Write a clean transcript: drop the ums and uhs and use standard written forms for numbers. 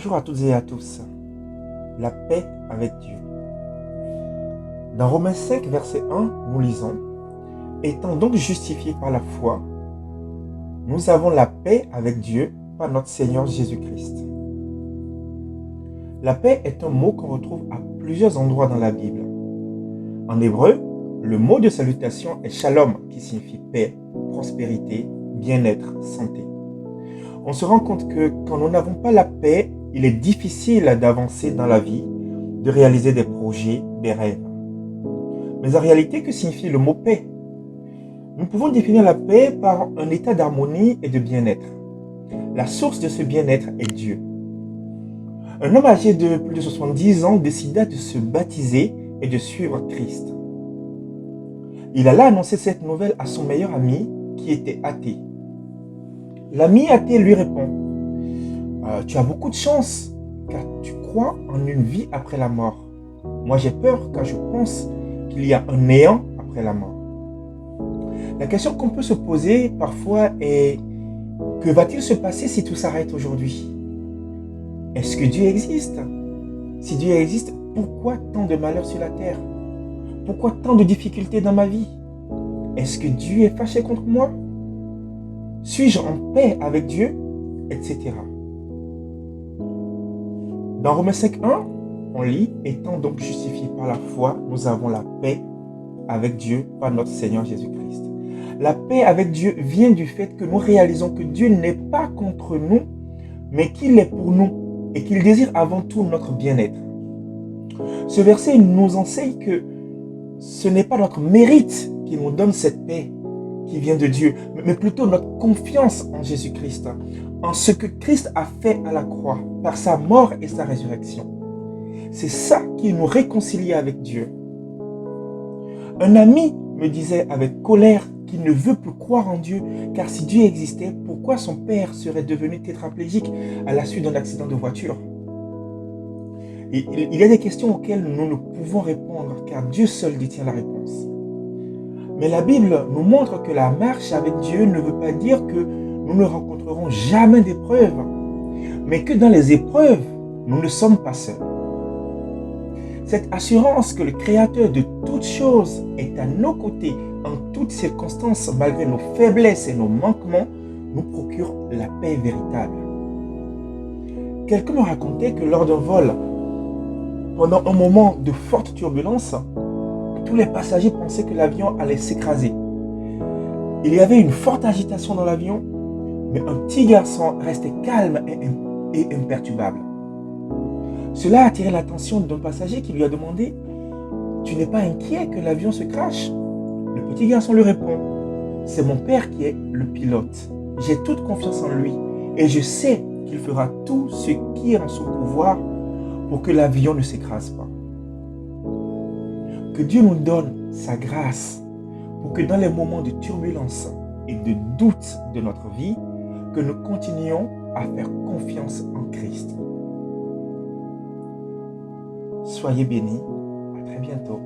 Bonjour à toutes et à tous. La paix avec Dieu. Dans Romains 5, verset 1, nous lisons: Étant donc justifiés par la foi, nous avons la paix avec Dieu par notre Seigneur Jésus-Christ. La paix est un mot qu'on retrouve à plusieurs endroits dans la Bible. En hébreu, le mot de salutation est shalom, qui signifie paix, prospérité, bien-être, santé. On se rend compte que quand nous n'avons pas la paix, il est difficile d'avancer dans la vie, de réaliser des projets, des rêves. Mais en réalité, que signifie le mot paix? Nous pouvons définir la paix par un état d'harmonie et de bien-être. La source de ce bien-être est Dieu. Un homme âgé de plus de 70 ans décida de se baptiser et de suivre Christ. Il alla annoncer cette nouvelle à son meilleur ami qui était athée. L'ami athée lui répond: Tu as beaucoup de chance car tu crois en une vie après la mort. Moi j'ai peur car je pense qu'il y a un néant après la mort. La question qu'on peut se poser parfois est: que va-t-il se passer si tout s'arrête aujourd'hui? Est-ce que Dieu existe? Si Dieu existe, pourquoi tant de malheurs sur la terre? Pourquoi tant de difficultés dans ma vie? Est-ce que Dieu est fâché contre moi? Suis-je en paix avec Dieu? Etc. Dans Romains 5.1, on lit: Étant donc justifiés par la foi, nous avons la paix avec Dieu par notre Seigneur Jésus-Christ. La paix avec Dieu vient du fait que nous réalisons que Dieu n'est pas contre nous, mais qu'il est pour nous et qu'il désire avant tout notre bien-être. Ce verset nous enseigne que ce n'est pas notre mérite qui nous donne cette paix qui vient de Dieu, mais plutôt notre confiance en Jésus-Christ, en ce que Christ a fait à la croix, par sa mort et sa résurrection. C'est ça qui nous réconcilie avec Dieu. Un ami me disait avec colère qu'il ne veut plus croire en Dieu, car si Dieu existait, pourquoi son père serait devenu tétraplégique à la suite d'un accident de voiture? Et il y a des questions auxquelles nous ne pouvons répondre, car Dieu seul détient la réponse. Mais la Bible nous montre que la marche avec Dieu ne veut pas dire que nous ne rencontrerons jamais d'épreuves, mais que dans les épreuves, nous ne sommes pas seuls. Cette assurance que le Créateur de toutes choses est à nos côtés en toutes circonstances, malgré nos faiblesses et nos manquements, nous procure la paix véritable. Quelqu'un me racontait que lors d'un vol, pendant un moment de forte turbulence, tous les passagers pensaient que l'avion allait s'écraser. Il y avait une forte agitation dans l'avion, mais un petit garçon restait calme et imperturbable. Cela a attiré l'attention d'un passager qui lui a demandé: Tu n'es pas inquiet que l'avion se crache? Le petit garçon lui répond: C'est mon père qui est le pilote. J'ai toute confiance en lui et je sais qu'il fera tout ce qui est en son pouvoir pour que l'avion ne s'écrase pas. Que Dieu nous donne sa grâce pour que dans les moments de turbulence et de doute de notre vie, que nous continuions à faire confiance en Christ. Soyez bénis, à très bientôt.